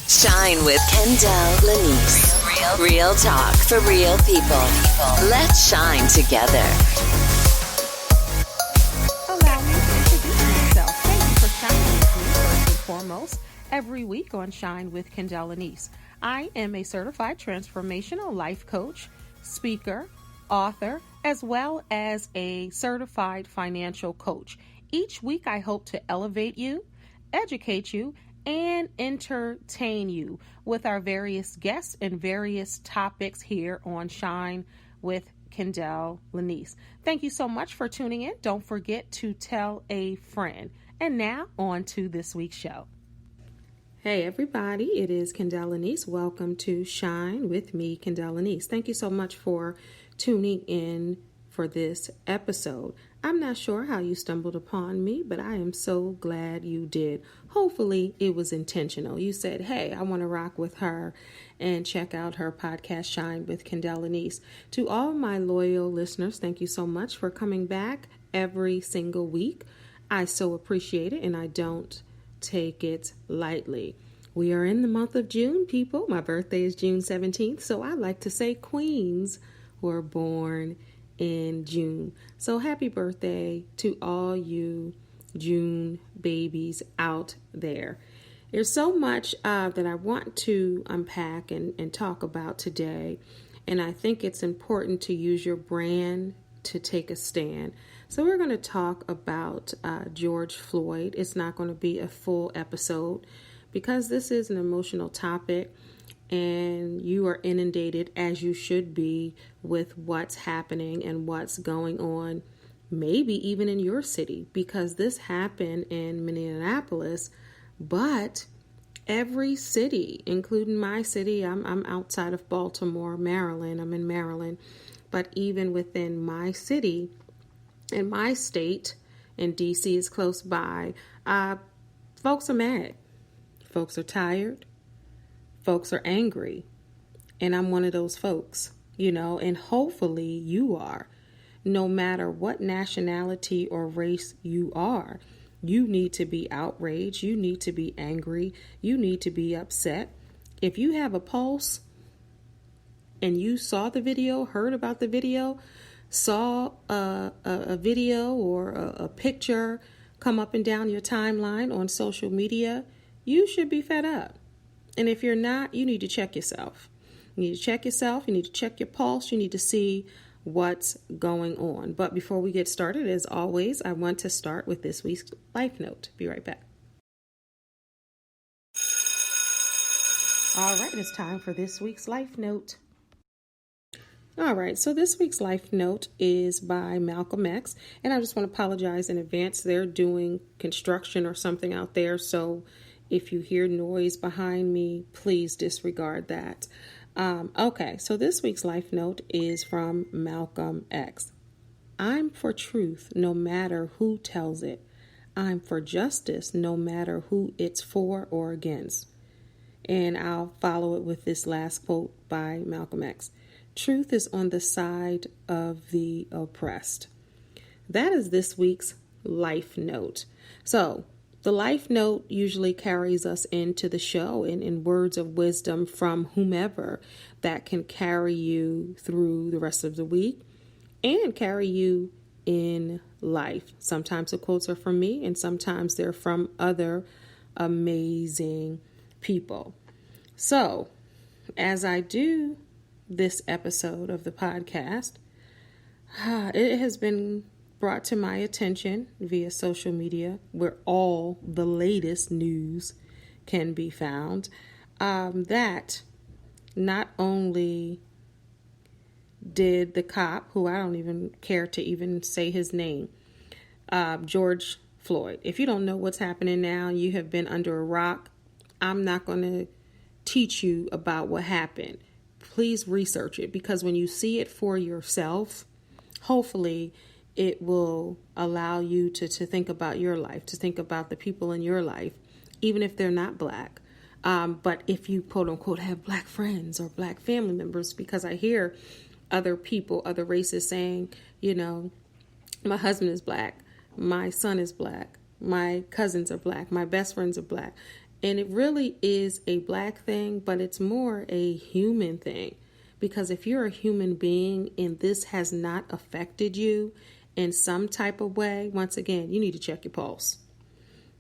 Shine with Kendell Lenice. Real talk for real people. Let's shine together. Allow me to introduce myself. Thank you for shining with me first and foremost every week on Shine with Kendell Lenice. I am a certified transformational life coach, speaker, author, as well as a certified financial coach. Each week I hope to elevate you, educate you, and entertain you with our various guests and various topics here on Shine with Kendell Lenice. Thank you so much for tuning in. Don't forget to tell a friend. And now on to this week's show. Hey everybody, it is Kendell Lenice. Welcome to Shine with me, Kendell Lenice. Thank you so much for tuning in for this episode. I'm not sure how you stumbled upon me, but I am so glad you did. Hopefully it was intentional. You said, hey, I want to rock with her and check out her podcast, Shine with Kendell Lenice. To all my loyal listeners, thank you so much for coming back every single week. I so appreciate it, and I don't take it lightly. We are in the month of June, people. My birthday is June 17th, so I like to say queens were born in June. So happy birthday to all you June babies out there. There's so much that I want to unpack and talk about today, and I think it's important to use your brand to take a stand. So we're going to talk about George Floyd. It's not going to be a full episode because this is an emotional topic, and you are inundated, as you should be, with what's happening and what's going on, maybe even in your city, because this happened in Minneapolis, but every city, including my city, I'm outside of Baltimore, Maryland, I'm in Maryland, but even within my city, in my state, and DC is close by, folks are mad, folks are tired, folks are angry, and I'm one of those folks, and hopefully you are. No matter what nationality or race you are, you need to be outraged, you need to be angry, you need to be upset. If you have a pulse and you saw the video, heard about the video, saw a video or a picture come up and down your timeline on social media, you should be fed up. And if you're not, you need to check yourself. You need to check yourself. You need to check your pulse. You need to see what's going on. But before we get started, as always, I want to start with this week's life note. Be right back. All right, it's time for this week's life note. All right, so this week's life note is by Malcolm X, and I just want to apologize in advance. They're doing construction or something out there, so if you hear noise behind me, please disregard that. Okay, so this week's life note is from Malcolm X. I'm for truth, no matter who tells it. I'm for justice, no matter who it's for or against. And I'll follow it with this last quote by Malcolm X. Truth is on the side of the oppressed. That is this week's life note. So, the life note usually carries us into the show in words of wisdom from whomever that can carry you through the rest of the week and carry you in life. Sometimes the quotes are from me and sometimes they're from other amazing people. So, as I do this episode of the podcast, it has been brought to my attention via social media, where all the latest news can be found, that not only did the cop, who I don't even care to even say his name, George Floyd. If you don't know what's happening now, you have been under a rock. I'm not going to teach you about what happened. Please research it, because when you see it for yourself, hopefully it will allow you to think about your life, to think about the people in your life, even if they're not black. But if you, quote unquote, have black friends or black family members, because I hear other people, other races saying, my husband is black, my son is black, my cousins are black, my best friends are black. And it really is a Black thing, but it's more a human thing. Because if you're a human being and this has not affected you in some type of way, once again, you need to check your pulse.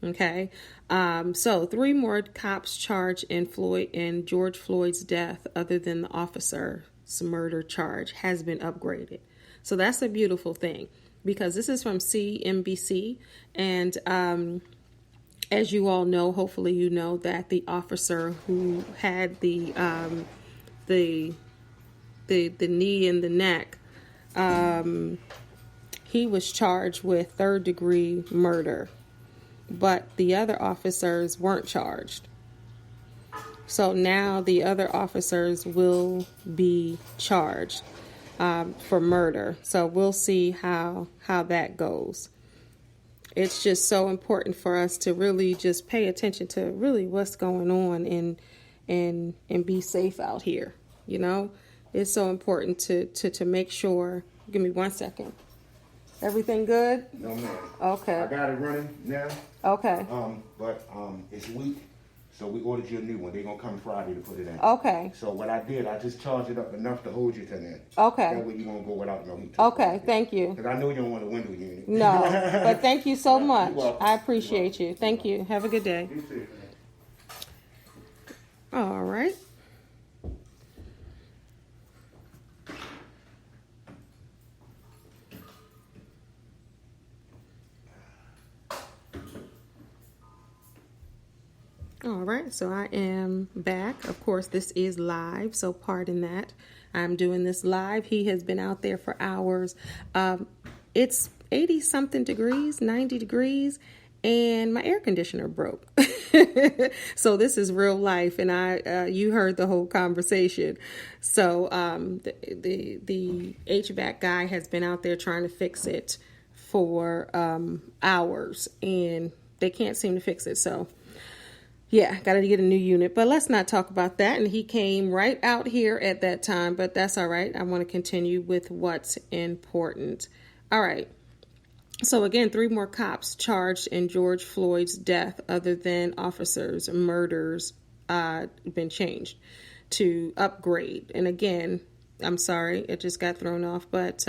Okay. So 3 more cops charged in George Floyd's death, other than the officer's murder charge, has been upgraded. So that's a beautiful thing, because this is from CNBC. And as you all know, hopefully you know that the officer who had the knee in the neck, he was charged with 3rd-degree murder, but the other officers weren't charged. So now the other officers will be charged for murder. So we'll see how that goes. It's just so important for us to really just pay attention to really what's going on and be safe out here. You know, it's so important to make sure. Give me 1 second. Everything good? No, ma'am. Okay. I got it running now. Okay. But it's weak, so we ordered you a new one. They're gonna come Friday to put it in. Okay. So what I did, I just charged it up enough to hold you to that. Okay. That way you won't go without no heat. Okay. Thank you. Because I know you don't want a window unit. No, but thank you so much. You're welcome. I appreciate you. Thank you. Have a good day. You too. All right. All right, so I am back. Of course, this is live, so pardon that. I'm doing this live. He has been out there for hours. It's 80-something degrees, 90 degrees, and my air conditioner broke. So this is real life, and you heard the whole conversation. So the HVAC guy has been out there trying to fix it for hours, and they can't seem to fix it. So yeah, got to get a new unit, but let's not talk about that. And he came right out here at that time, but that's all right. I want to continue with what's important. All right. So again, 3 more cops charged in George Floyd's death, other than officers' murders, been changed to upgrade. And again, I'm sorry, it just got thrown off, but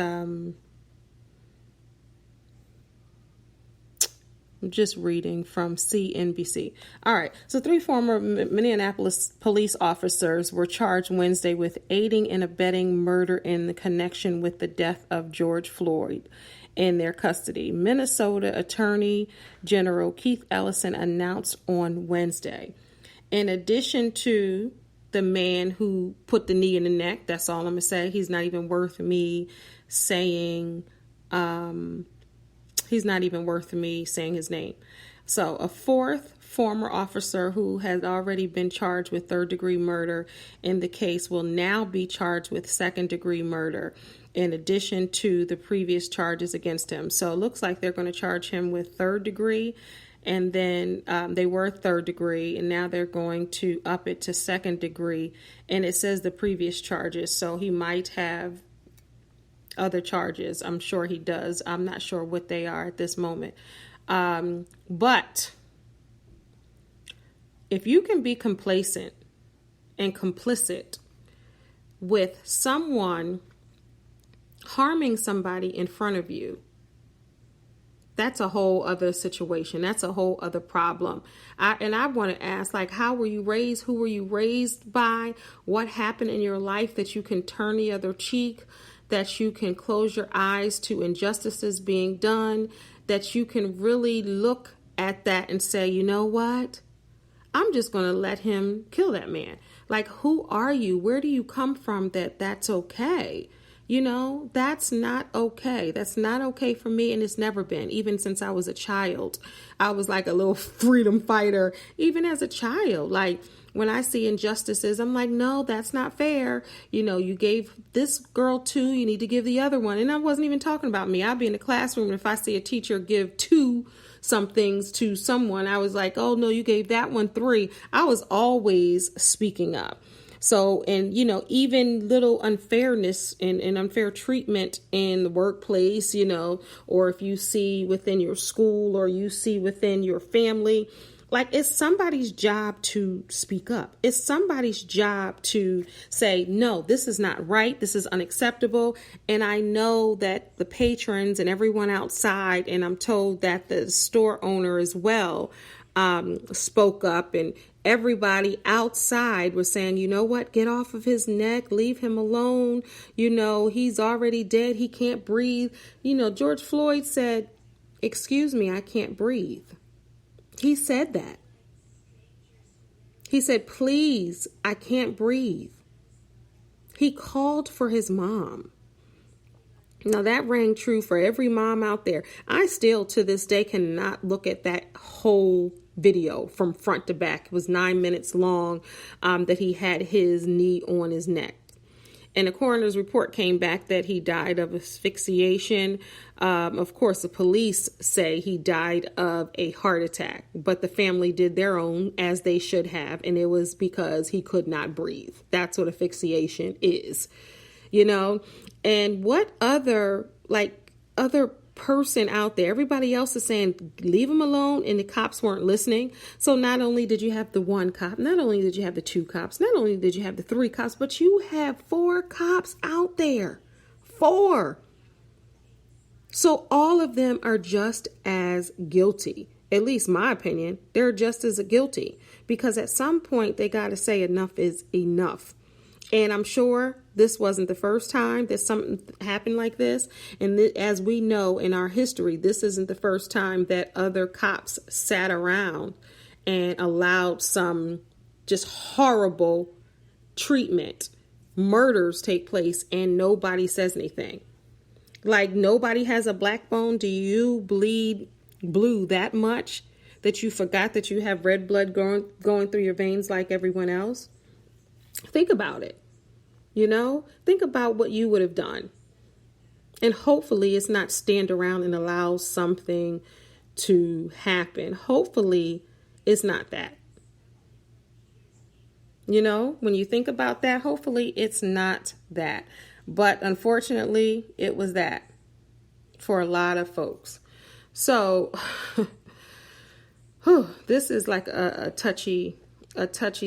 I'm just reading from CNBC. All right. So 3 former Minneapolis police officers were charged Wednesday with aiding and abetting murder in the connection with the death of George Floyd in their custody. Minnesota Attorney General Keith Ellison announced on Wednesday. In addition to the man who put the knee in the neck, that's all I'm going to say. He's not even worth me saying his name. So a 4th former officer who has already been charged with 3rd-degree murder in the case will now be charged with 2nd-degree murder in addition to the previous charges against him. So it looks like they're going to charge him with 3rd degree, and then they were 3rd degree, and now they're going to up it to 2nd degree. And it says the previous charges, so he might have other charges. I'm sure he does. I'm not sure what they are at this moment. But if you can be complacent and complicit with someone harming somebody in front of you, that's a whole other situation. That's a whole other problem. I want to ask, like, how were you raised? Who were you raised by? What happened in your life that you can turn the other cheek? That you can close your eyes to injustices being done, that you can really look at that and say, you know what? I'm just going to let him kill that man. Like, who are you? Where do you come from that's okay? You know, that's not okay. That's not okay for me, and it's never been. Even since I was a child, I was like a little freedom fighter, even as a child. Like, when I see injustices, I'm like, no, that's not fair. You know, you gave this girl 2, you need to give the other 1. And I wasn't even talking about me. I'd be in the classroom, and if I see a teacher give 2 some things to someone, I was like, oh, no, you gave that one 3. I was always speaking up. So, and, you know, even little unfairness and unfair treatment in the workplace, you know, or if you see within your school or you see within your family, Like, it's somebody's job to speak up. It's somebody's job to say, no, this is not right. This is unacceptable. And I know that the patrons and everyone outside, and I'm told that the store owner as well, spoke up, and everybody outside was saying, you know what, get off of his neck, leave him alone. You know, he's already dead. He can't breathe. You know, George Floyd said, excuse me, I can't breathe. He said that. He said, please, I can't breathe. He called for his mom. Now that rang true for every mom out there. I still to this day cannot look at that whole video from front to back. It was 9 minutes long, that he had his knee on his neck. And the coroner's report came back that he died of asphyxiation. Of course, the police say he died of a heart attack, but the family did their own, as they should have. And it was because he could not breathe. That's what asphyxiation is, you know. And what other person out there, everybody else is saying, leave him alone, and the cops weren't listening. So not only did you have the one cop, not only did you have the two cops, not only did you have the three cops, but you have 4 cops out there. 4. So all of them are just as guilty. At least my opinion, they're just as guilty, because at some point they got to say enough is enough. And I'm sure this wasn't the first time that something happened like this. And as we know in our history, this isn't the first time that other cops sat around and allowed some just horrible treatment, murders take place, and nobody says anything. Like, nobody has a black bone. Do you bleed blue that much that you forgot that you have red blood going through your veins like everyone else? Think about it. You know, think about what you would have done. And hopefully it's not stand around and allow something to happen. Hopefully it's not that. You know, when you think about that, hopefully it's not that. But unfortunately, it was that for a lot of folks. So this is like a touchy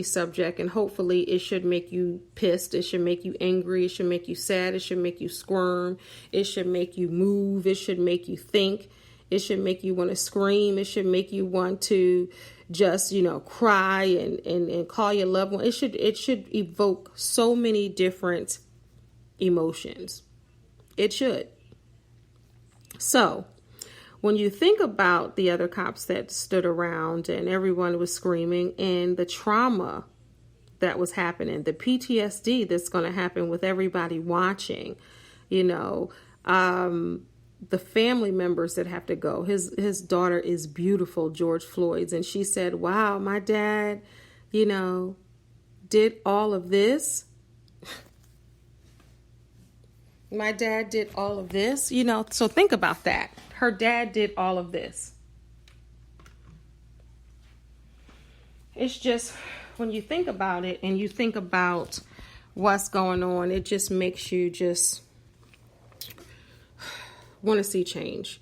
subject, and hopefully it should make you pissed. It should make you angry. It should make you sad. It should make you squirm. It should make you move. It should make you think. It should make you want to scream. It should make you want to just, you know, cry and call your loved one. It should evoke so many different emotions. It should. So when you think about the other cops that stood around and everyone was screaming, and the trauma that was happening, the PTSD that's going to happen with everybody watching, you know, the family members that have to go. His daughter is beautiful, George Floyd's, and she said, wow, my dad, you know, did all of this. My dad did all of this, you know, so think about that. Her dad did all of this. It's just, when you think about it and you think about what's going on, it just makes you just want to see change.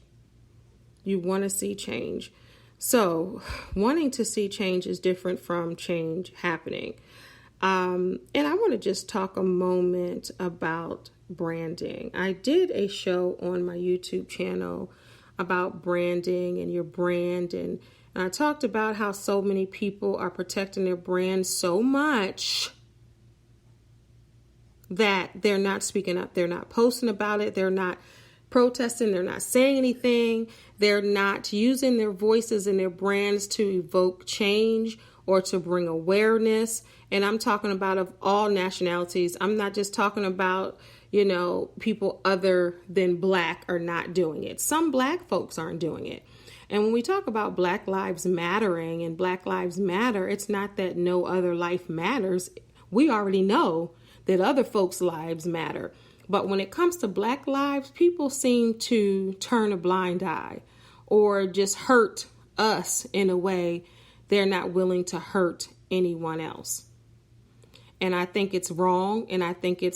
You want to see change. So wanting to see change is different from change happening. And I want to just talk a moment about branding. I did a show on my YouTube channel about branding and your brand. And I talked about how so many people are protecting their brand so much that they're not speaking up. They're not posting about it. They're not protesting. They're not saying anything. They're not using their voices and their brands to evoke change or to bring awareness. And I'm talking about of all nationalities. I'm not just talking about, you know, people other than black are not doing it. Some black folks aren't doing it. And when we talk about Black Lives Mattering and Black Lives Matter, it's not that no other life matters. We already know that other folks' lives matter. But when it comes to Black lives, people seem to turn a blind eye or just hurt us in a way they're not willing to hurt anyone else. And I think it's wrong. And I think it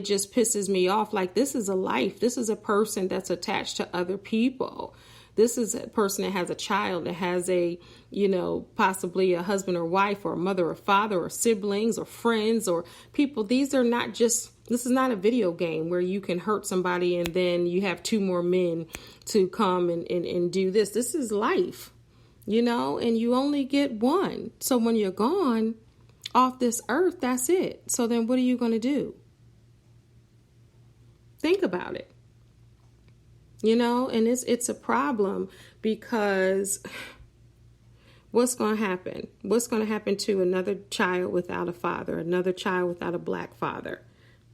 just pisses me off. Like, this is a life. This is a person that's attached to other people. This is a person that has a child, that has a, possibly a husband or wife or a mother or father or siblings or friends or people. This is not a video game where you can hurt somebody and then you have two more men to come and do this. This is life, and you only get one. So when you're gone off this earth, that's it. So then what are you going to do? Think about it. And it's a problem, because what's going to happen? What's going to happen to another child without a father, another child without a black father?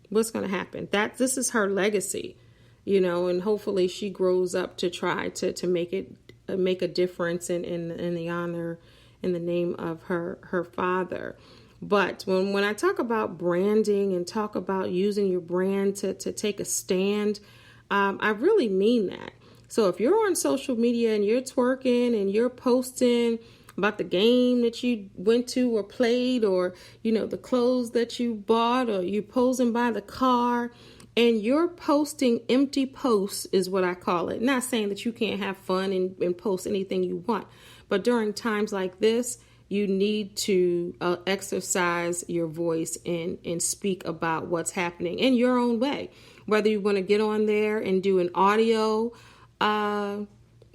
What's going to happen? This is her legacy, and hopefully she grows up to try to make a difference in the honor, in the name of her father. But when I talk about branding and talk about using your brand to take a stand, I really mean that. So if you're on social media and you're twerking and you're posting about the game that you went to or played, or, the clothes that you bought, or you're posing by the car, and you're posting empty posts is what I call it. Not saying that you can't have fun and post anything you want, but during times like this, you need to exercise your voice and speak about what's happening in your own way. Whether you want to get on there and do an audio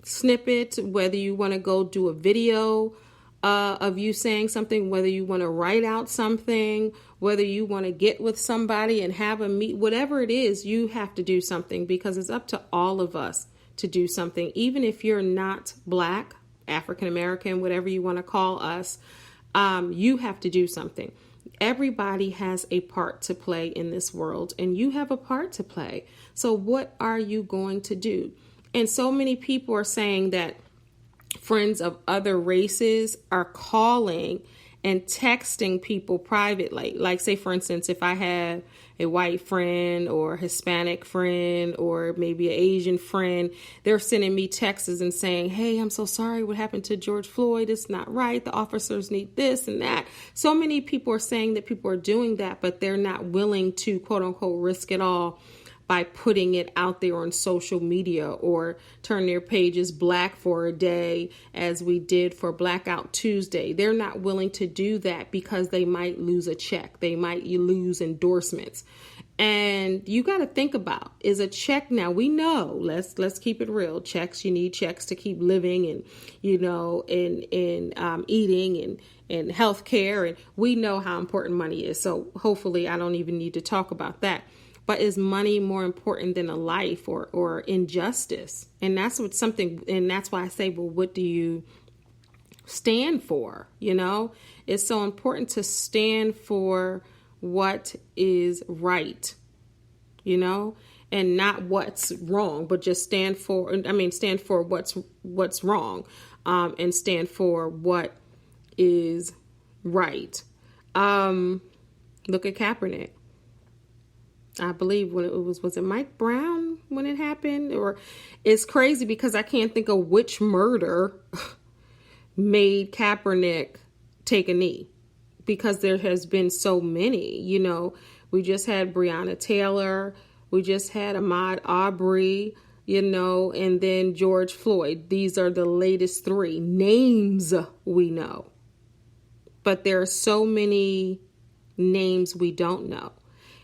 snippet, whether you want to go do a video of you saying something, whether you want to write out something, whether you want to get with somebody and have a meet, whatever it is, you have to do something, because it's up to all of us to do something. Even if you're not Black, African American, whatever you want to call us, you have to do something. Everybody has a part to play in this world, and you have a part to play. So what are you going to do? And so many people are saying that friends of other races are calling and texting people privately. Like, say, for instance, if I have a white friend or Hispanic friend or maybe an Asian friend, they're sending me texts and saying, hey, I'm so sorry. What happened to George Floyd? It's not right. The officers need this and that. So many people are saying that people are doing that, but they're not willing to, quote unquote, risk it all by putting it out there on social media, or turn their pages black for a day as we did for Blackout Tuesday. They're not willing to do that because they might lose a check. They might lose endorsements. And you got to think about, is a check, now we know, let's keep it real. Checks, you need checks to keep living and, eating and healthcare. And we know how important money is. So hopefully I don't even need to talk about that. But is money more important than a life or injustice? And that's and that's why I say, well, what do you stand for? It's so important to stand for what is right, and not what's wrong, but just stand for what's wrong, and stand for what is right. Look at Kaepernick. I believe when was it Mike Brown when it happened? Or it's crazy because I can't think of which murder made Kaepernick take a knee, because there has been so many. We just had Breonna Taylor, we just had Ahmaud Arbery, and then George Floyd. These are the latest three names we know, but there are so many names we don't know.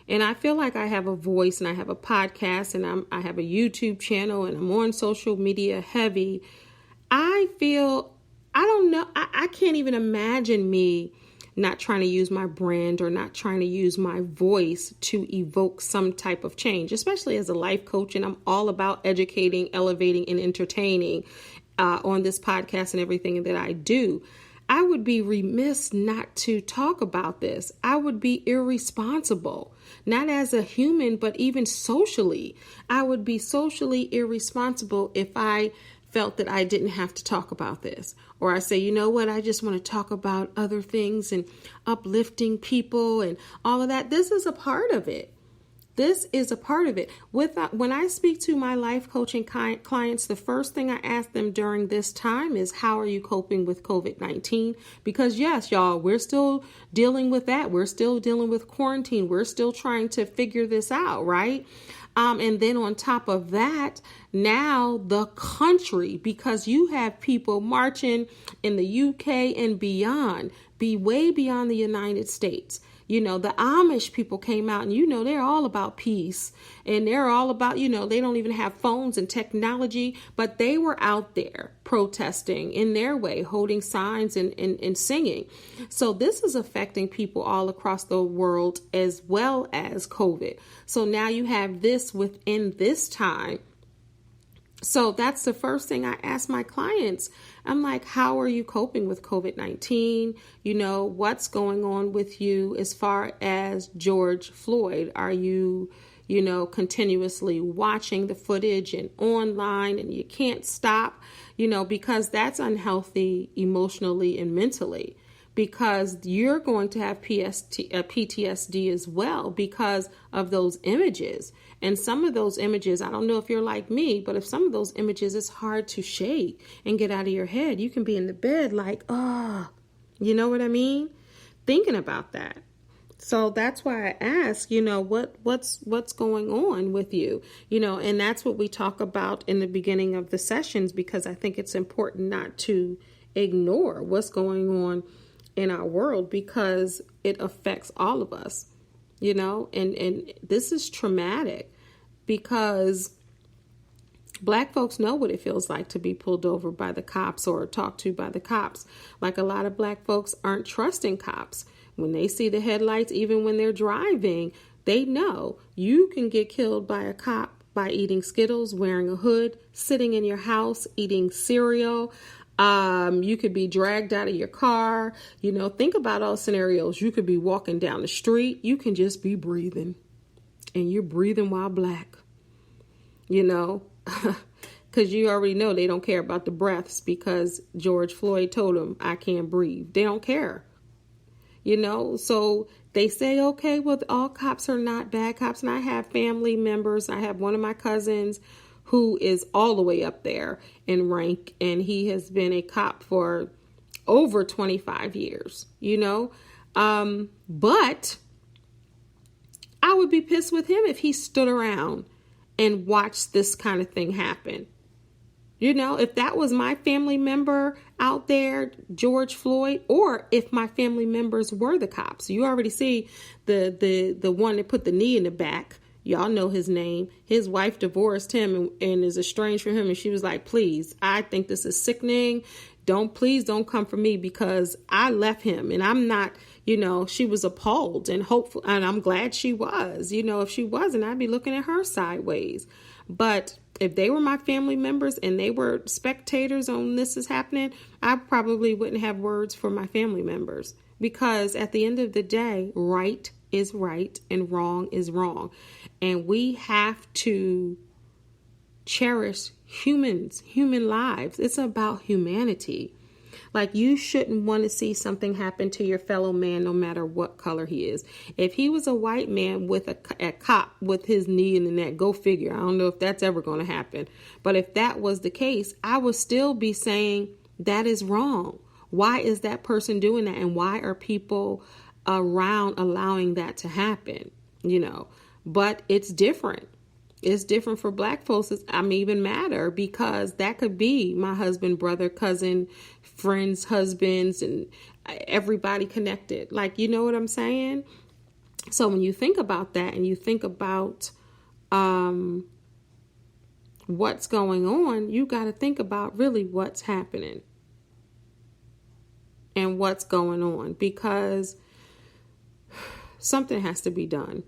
And I feel like I have a voice, and I have a podcast, and I have a YouTube channel, and I'm on social media heavy. I don't know. I can't even imagine me not trying to use my brand or not trying to use my voice to evoke some type of change, especially as a life coach. And I'm all about educating, elevating, and entertaining on this podcast and everything that I do. I would be remiss not to talk about this. I would be irresponsible, not as a human, but even socially. I would be socially irresponsible if I felt that I didn't have to talk about this. Or I say, you know what, I just want to talk about other things and uplifting people and all of that. This is a part of it. This is a part of it. When I speak to my life coaching clients, the first thing I ask them during this time is, how are you coping with COVID-19? Because yes, y'all, we're still dealing with that. We're still dealing with quarantine. We're still trying to figure this out, right? And then on top of that, now the country, because you have people marching in the UK and beyond, be way beyond the United States. You know, the Amish people came out and, you know, they're all about peace, and they're all about, you know, they don't even have phones and technology, but they were out there protesting in their way, holding signs and singing. So this is affecting people all across the world as well as COVID. So now you have this within this time. So that's the first thing I ask my clients. I'm like, how are you coping with COVID-19? You know, what's going on with you as far as George Floyd? Are you, you know, continuously watching the footage and online and you can't stop, you know, because that's unhealthy emotionally and mentally, because you're going to have PTSD as well because of those images. And some of those images, I don't know if you're like me, but if some of those images, it's hard to shake and get out of your head. You can be in the bed like, you know what I mean? Thinking about that. So that's why I ask, you know, what's going on with you, you know, and that's what we talk about in the beginning of the sessions, because I think it's important not to ignore what's going on in our world, because it affects all of us, you know, and this is traumatic, because Black folks know what it feels like to be pulled over by the cops or talked to by the cops. Like, a lot of Black folks aren't trusting cops. When they see the headlights, even when they're driving, they know you can get killed by a cop by eating Skittles, wearing a hood, sitting in your house, eating cereal. You could be dragged out of your car. You know, think about all scenarios. You could be walking down the street. You can just be breathing, and you're breathing while Black, you know, because you already know they don't care about the breaths, because George Floyd told them, I can't breathe. They don't care, you know. So they say, okay, well, all cops are not bad cops. And I have family members. I have one of my cousins who is all the way up there in rank, and he has been a cop for over 25 years, you know. But I would be pissed with him if he stood around and watched this kind of thing happen. You know, if that was my family member out there, George Floyd, or if my family members were the cops. You already see the one that put the knee in the back. Y'all know his name. His wife divorced him and is estranged from him. And she was like, please, I think this is sickening. Please don't come for me, because I left him, and I'm not, you know. She was appalled and hopeful, and I'm glad she was. You know, if she wasn't, I'd be looking at her sideways. But if they were my family members and they were spectators on this is happening, I probably wouldn't have words for my family members, because at the end of the day, right is right and wrong is wrong. And we have to cherish human lives. It's about humanity. Like, you shouldn't want to see something happen to your fellow man, no matter what color he is. If he was a white man with a cop with his knee in the neck, go figure. I don't know if that's ever going to happen. But if that was the case, I would still be saying that is wrong. Why is that person doing that? And why are people around allowing that to happen? You know, but it's different. It's different for Black folks. I'm even madder, because that could be my husband, brother, cousin, friends, husbands, and everybody connected. Like, you know what I'm saying? So when you think about that, and you think about what's going on, you got to think about really what's happening and what's going on, because something has to be done.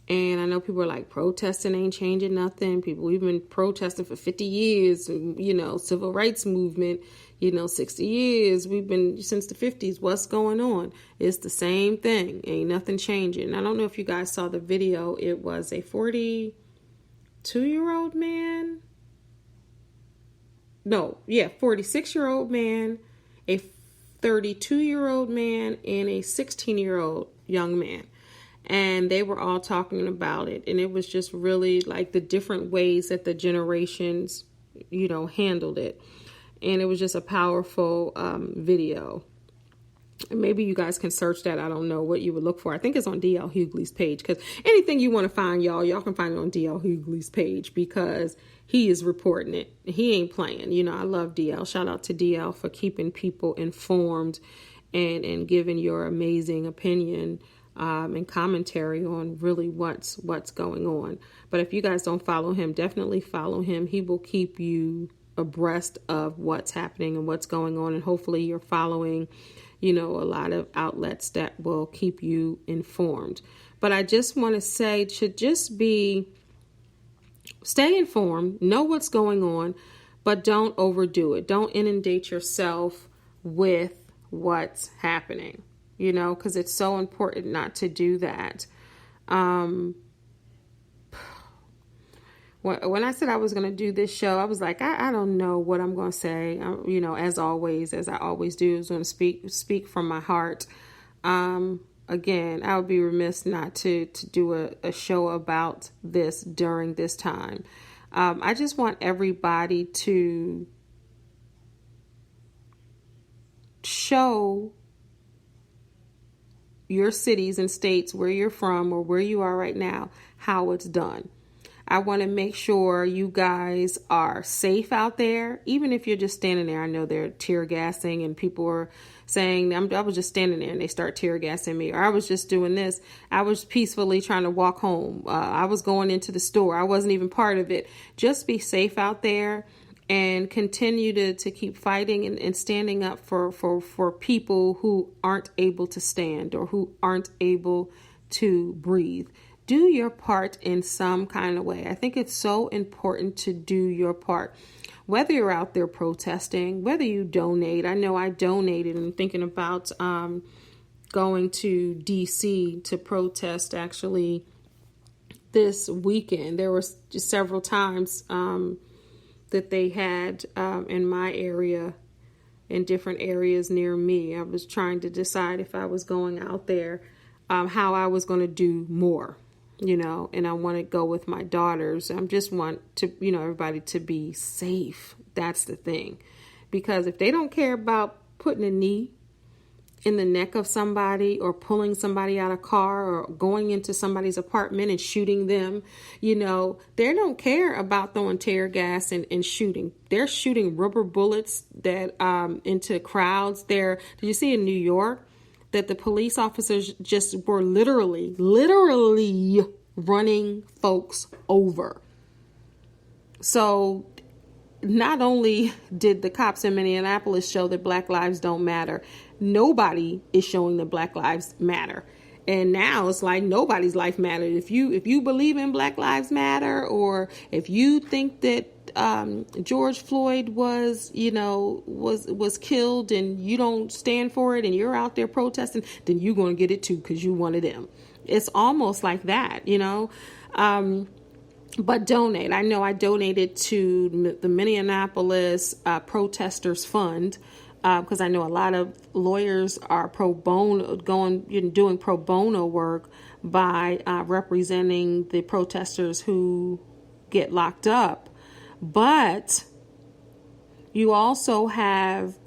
And I know people are like, protesting ain't changing nothing. We've been protesting for 50 years, you know, civil rights movement, you know, 60 years. We've been since the 50s. What's going on? It's the same thing. Ain't nothing changing. I don't know if you guys saw the video. It was a 42-year-old man. 46-year-old man, a 32-year-old man, and a 16-year-old young man. And they were all talking about it. And it was just really like the different ways that the generations, you know, handled it. And it was just a powerful video. Maybe you guys can search that. I don't know what you would look for. I think it's on DL Hughley's page, because anything you want to find, y'all can find it on DL Hughley's page, because he is reporting it. He ain't playing. I love DL. Shout out to DL for keeping people informed and giving your amazing opinion and commentary on really what's going on. But if you guys don't follow him, definitely follow him. He will keep you abreast of what's happening and what's going on. And hopefully you're following, a lot of outlets that will keep you informed. But I just want to say, it should just be, stay informed, know what's going on, but don't overdo it. Don't inundate yourself with what's happening, because it's so important not to do that. When I said I was going to do this show, I was like, I don't know what I'm going to say. As always, as I always do, I was going to speak from my heart. Again, I would be remiss not to do a show about this during this time. I just want everybody to show your cities and states where you're from or where you are right now, how it's done. I want to make sure you guys are safe out there, even if you're just standing there. I know they're tear gassing and people are saying, I was just standing there and they start tear gassing me, or I was just doing this. I was peacefully trying to walk home. I was going into the store. I wasn't even part of it. Just be safe out there and continue to keep fighting and standing up for people who aren't able to stand or who aren't able to breathe. Do your part in some kind of way. I think it's so important to do your part. Whether you're out there protesting, whether you donate. I know I donated. I'm thinking about going to D.C. to protest actually this weekend. There were just several times that they had in my area, in different areas near me. I was trying to decide if I was going out there, how I was going to do more. And I want to go with my daughters. I just want to, everybody to be safe. That's the thing. Because if they don't care about putting a knee in the neck of somebody or pulling somebody out of a car or going into somebody's apartment and shooting them, they don't care about throwing tear gas and shooting. They're shooting rubber bullets that into crowds there. Did you see in New York that the police officers just were literally running folks over? So not only did the cops in Minneapolis show that Black lives don't matter, nobody is showing that Black lives matter. And now it's like nobody's life matters. If you believe in Black Lives Matter, or if you think that George Floyd was killed and you don't stand for it and you're out there protesting, then you're going to get it too because you one of them. It's almost like that, but donate. I know I donated to the Minneapolis Protesters Fund because I know a lot of lawyers are pro bono, doing pro bono work by representing the protesters who get locked up. But you also have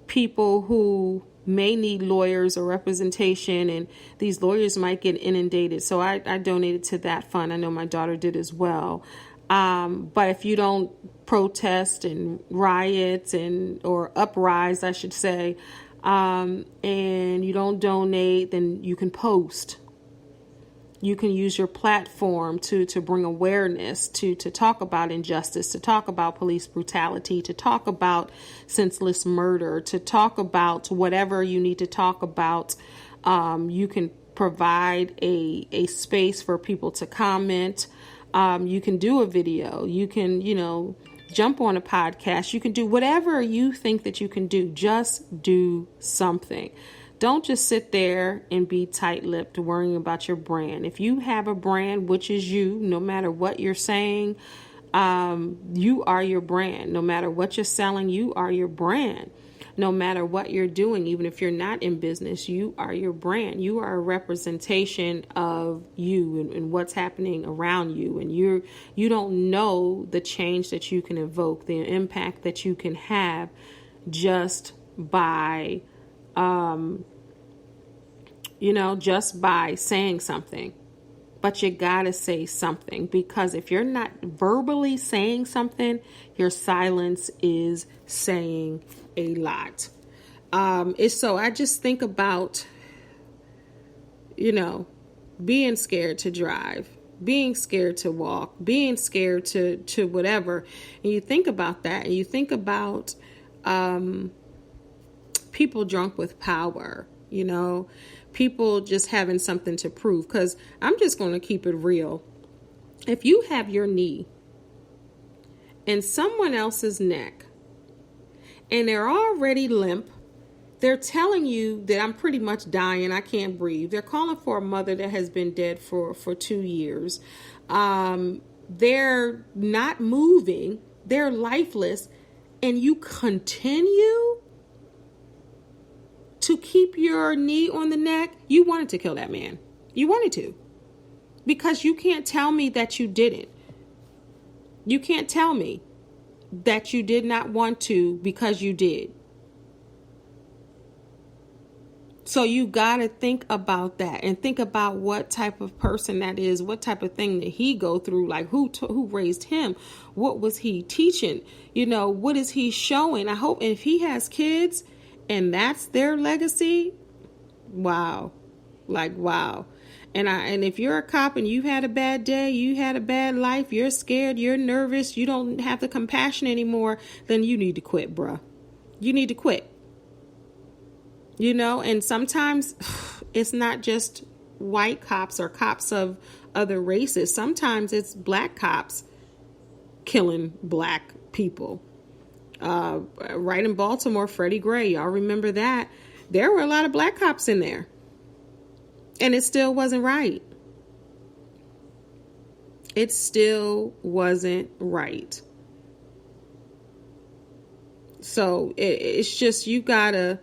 people who may need lawyers or representation, and these lawyers might get inundated. So I donated to that fund. I know my daughter did as well. But if you don't protest and riot or uprise, I should say, and you don't donate, then you can post. You can use your platform to bring awareness, to talk about injustice, to talk about police brutality, to talk about senseless murder, to talk about whatever you need to talk about. You can provide a space for people to comment. You can do a video. You can, jump on a podcast. You can do whatever you think that you can do. Just do something. Don't just sit there and be tight-lipped worrying about your brand. If you have a brand, which is you, no matter what you're saying, you are your brand. No matter what you're selling, you are your brand. No matter what you're doing, even if you're not in business, you are your brand. You are a representation of you and what's happening around you. And you don't know the change that you can evoke, the impact that you can have just by just by saying something. But you gotta say something, because if you're not verbally saying something, your silence is saying a lot. So I just think about, being scared to drive, being scared to walk, being scared to whatever. And you think about that, and you think about people drunk with power, people just having something to prove. Because I'm just going to keep it real. If you have your knee in someone else's neck and they're already limp, they're telling you that I'm pretty much dying, I can't breathe. They're calling for a mother that has been dead for 2 years. They're not moving. They're lifeless. And you continue to keep your knee on the neck. You wanted to kill that man. You wanted to. Because you can't tell me that you didn't. You can't tell me that you did not want to, because you did. So you got to think about that, and think about what type of person that is, what type of thing that he go through, like who raised him, what was he teaching, what is he showing. I hope if he has kids and that's their legacy, wow. And if you're a cop and you've had a bad day, you had a bad life, you're scared, you're nervous, you don't have the compassion anymore, then you need to quit, bruh. You need to quit. And sometimes it's not just white cops or cops of other races. Sometimes it's black cops killing black people. Right in Baltimore, Freddie Gray, y'all remember that? There were a lot of black cops in there. And it still wasn't right. It still wasn't right. So it's just, you gotta...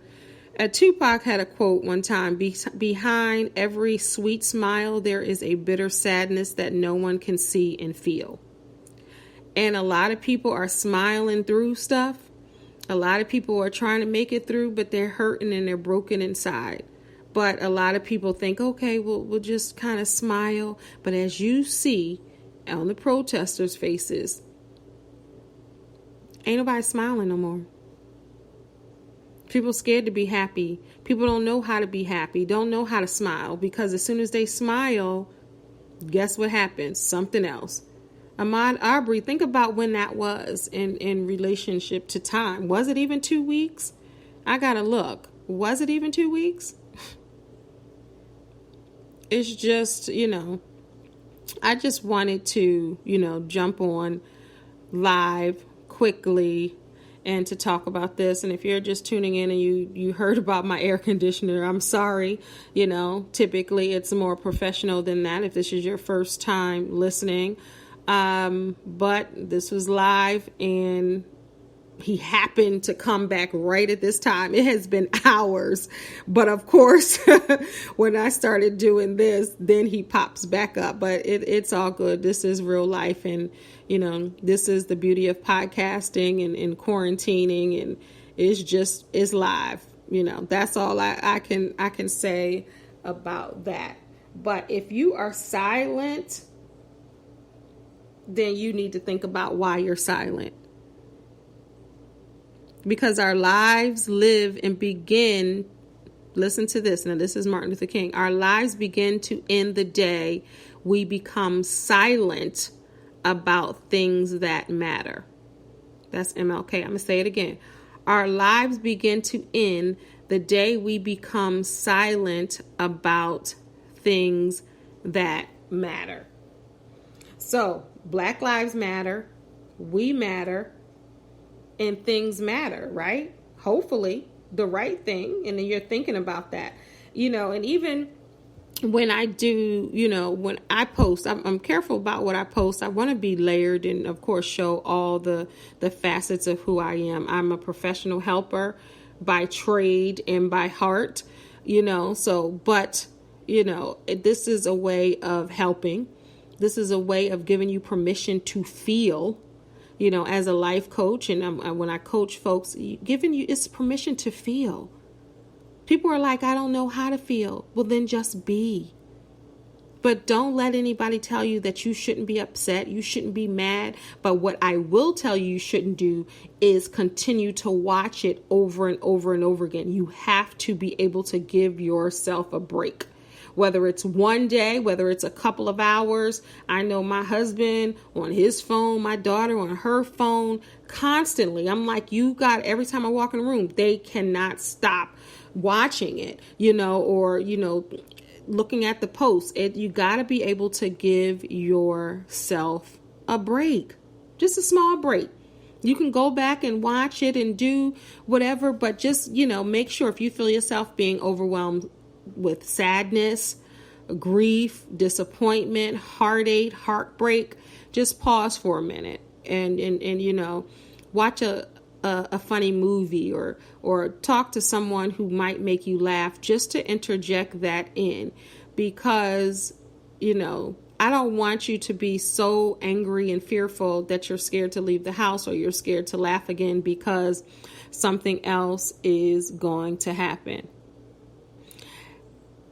Tupac had a quote one time: behind every sweet smile, there is a bitter sadness that no one can see and feel. And a lot of people are smiling through stuff. A lot of people are trying to make it through, but they're hurting and they're broken inside. But a lot of people think, okay, we'll just kind of smile. But as you see on the protesters' faces, ain't nobody smiling no more. People scared to be happy. People don't know how to be happy, don't know how to smile, because as soon as they smile, guess what happens? Something else. Ahmaud Arbery, think about when that was in relationship to time. Was it even 2 weeks? I gotta look. Was it even 2 weeks? It's just, I just wanted to, jump on live quickly and to talk about this. And if you're just tuning in and you heard about my air conditioner, I'm sorry. Typically it's more professional than that if this is your first time listening. But this was live, and he happened to come back right at this time. It has been hours, but of course, when I started doing this, then he pops back up. But it's all good. This is real life, and this is the beauty of podcasting and quarantining, and it's live. That's all I can say about that. But if you are silent, then you need to think about why you're silent. Because our lives live and begin, listen to this. Now, this is Martin Luther King. Our lives begin to end the day we become silent about things that matter. That's MLK. I'm going to say it again. Our lives begin to end the day we become silent about things that matter. So, Black Lives Matter, we matter, and things matter, right? Hopefully the right thing. And then you're thinking about that, and even when I do, when I post, I'm careful about what I post. I want to be layered and of course show all the facets of who I am. I'm a professional helper by trade and by heart, but this is a way of helping. This is a way of giving you permission to feel, as a life coach. And when I coach folks, giving you it's permission to feel. People are like, I don't know how to feel. Well, then just be. But don't let anybody tell you that you shouldn't be upset. You shouldn't be mad. But what I will tell you shouldn't do is continue to watch it over and over and over again. You have to be able to give yourself a break. Whether it's one day, whether it's a couple of hours. I know my husband on his phone, my daughter on her phone, constantly. I'm like, every time I walk in a room, they cannot stop watching it, or, looking at the posts. You got to be able to give yourself a break, just a small break. You can go back and watch it and do whatever, but just, make sure if you feel yourself being overwhelmed with sadness, grief, disappointment, heartache, heartbreak, just pause for a minute and watch a funny movie or talk to someone who might make you laugh, just to interject that in, because, I don't want you to be so angry and fearful that you're scared to leave the house or you're scared to laugh again because something else is going to happen.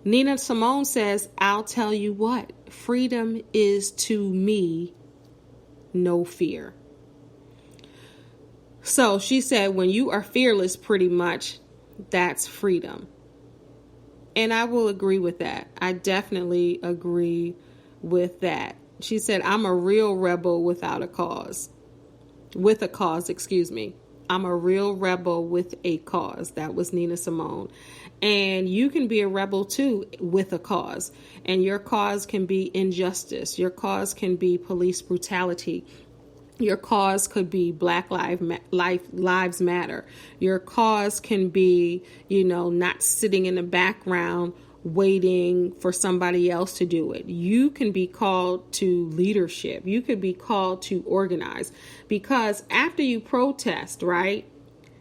Nina Simone says, I'll tell you what, freedom is to me no fear. So she said, when you are fearless, pretty much, that's freedom. And I will agree with that. I definitely agree with that. She said, I'm a real rebel without a cause. With a cause, excuse me. I'm a real rebel with a cause. That was Nina Simone. And you can be a rebel too with a cause. And your cause can be injustice. Your cause can be police brutality. Your cause could be Black Lives Matter. Your cause can be, not sitting in the background waiting for somebody else to do it. You can be called to leadership. You could be called to organize, because after you protest, right,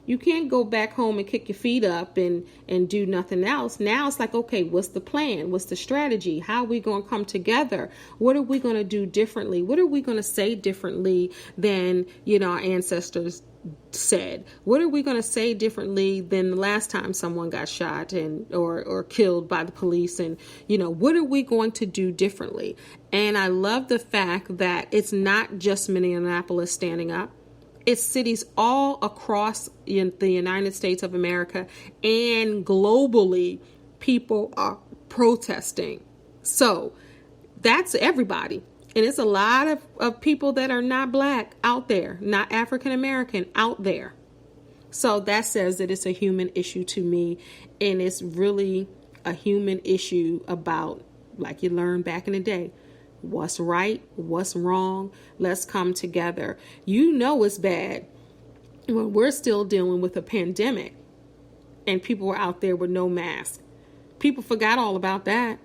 you can't go back home and kick your feet up and do nothing else. Now it's like, okay, what's the plan? What's the strategy? How are we going to come together? What are we going to do differently? What are we going to say differently than, our ancestors said? What are we going to say differently than the last time someone got shot or killed by the police? And, what are we going to do differently? And I love the fact that it's not just Minneapolis standing up. It's cities all across the United States of America and globally. People are protesting. So that's everybody. And it's a lot of people that are not Black out there, not African American out there. So that says that it's a human issue to me. And it's really a human issue about, like you learned back in the day, what's right, what's wrong. Let's come together. It's bad when we're still dealing with a pandemic and people were out there with no mask. People forgot all about that.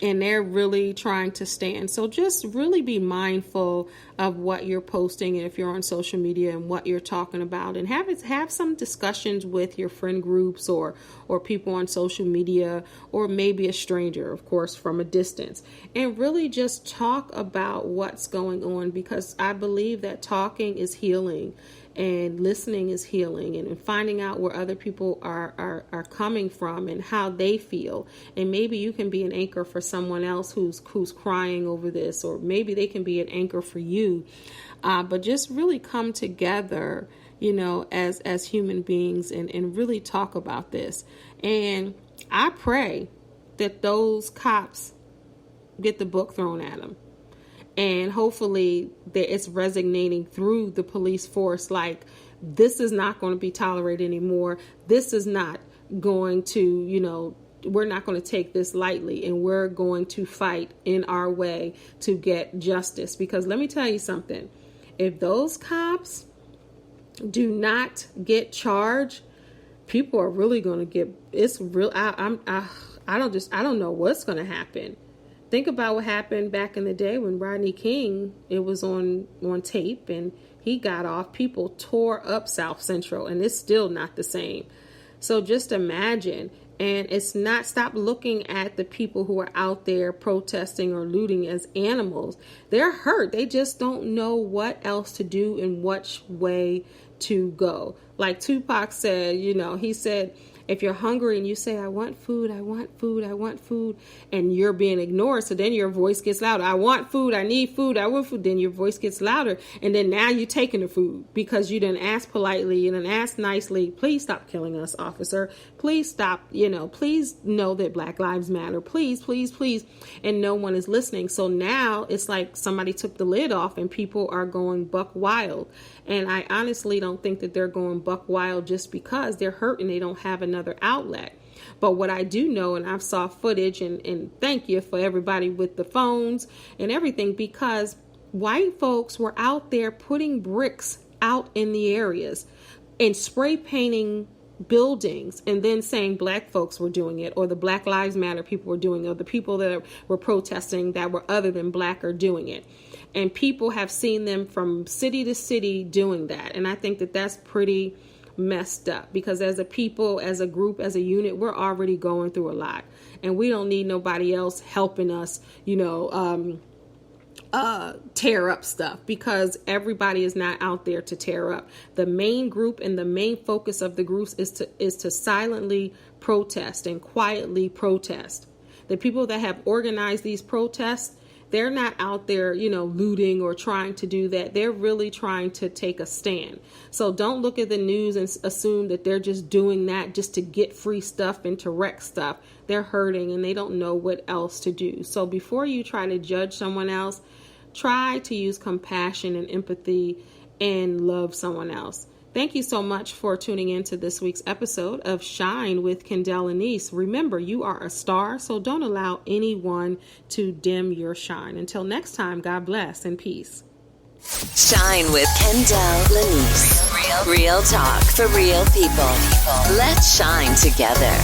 And they're really trying to stand. So just really be mindful of what you're posting, and if you're on social media, and what you're talking about, and have some discussions with your friend groups or people on social media, or maybe a stranger, of course, from a distance, and really just talk about what's going on, because I believe that talking is healing. And listening is healing, and finding out where other people are coming from and how they feel. And maybe you can be an anchor for someone else who's crying over this, or maybe they can be an anchor for you. But just really come together, as human beings and really talk about this. And I pray that those cops get the book thrown at them. And hopefully that it's resonating through the police force, like, this is not going to be tolerated anymore. This is not going to, we're not going to take this lightly, and we're going to fight in our way to get justice. Because let me tell you something, if those cops do not get charged, people are really going to get, it's real. I don't know what's going to happen. Think about what happened back in the day when Rodney King, it was on tape, and he got off. People tore up South Central, and it's still not the same. So just imagine. And it's not, stop looking at the people who are out there protesting or looting as animals. They're hurt. They just don't know what else to do and which way to go. Like Tupac said, he said, if you're hungry and you say, I want food, I want food, I want food, and you're being ignored, so then your voice gets louder. I want food, I need food, I want food. Then your voice gets louder. And then now you're taking the food because you didn't ask politely, you didn't ask nicely. Please stop killing us, officer. Please stop, please know that Black Lives Matter. Please, please, please. And no one is listening. So now it's like somebody took the lid off and people are going buck wild. And I honestly don't think that they're going buck wild just because they're hurt and they don't have another outlet. But what I do know, and I've saw footage, and thank you for everybody with the phones and everything, because white folks were out there putting bricks out in the areas and spray painting buildings and then saying Black folks were doing it, or the Black Lives Matter people were doing it, or the people that were protesting that were other than Black are doing it. And people have seen them from city to city doing that. And I think that that's pretty messed up, because as a people, as a group, as a unit, we're already going through a lot, and we don't need nobody else helping us, tear up stuff, because everybody is not out there to tear up. The main group and the main focus of the groups is to silently protest and quietly protest. The people that have organized these protests, they're not out there, looting or trying to do that. They're really trying to take a stand. So don't look at the news and assume that they're just doing that just to get free stuff and to wreck stuff. They're hurting and they don't know what else to do. So before you try to judge someone else, try to use compassion and empathy and love someone else. Thank you so much for tuning in to this week's episode of Shine with Kendell Lenice. Remember, you are a star, so don't allow anyone to dim your shine. Until next time, God bless and peace. Shine with Kendell Lenice. Real talk for real people. Let's shine together.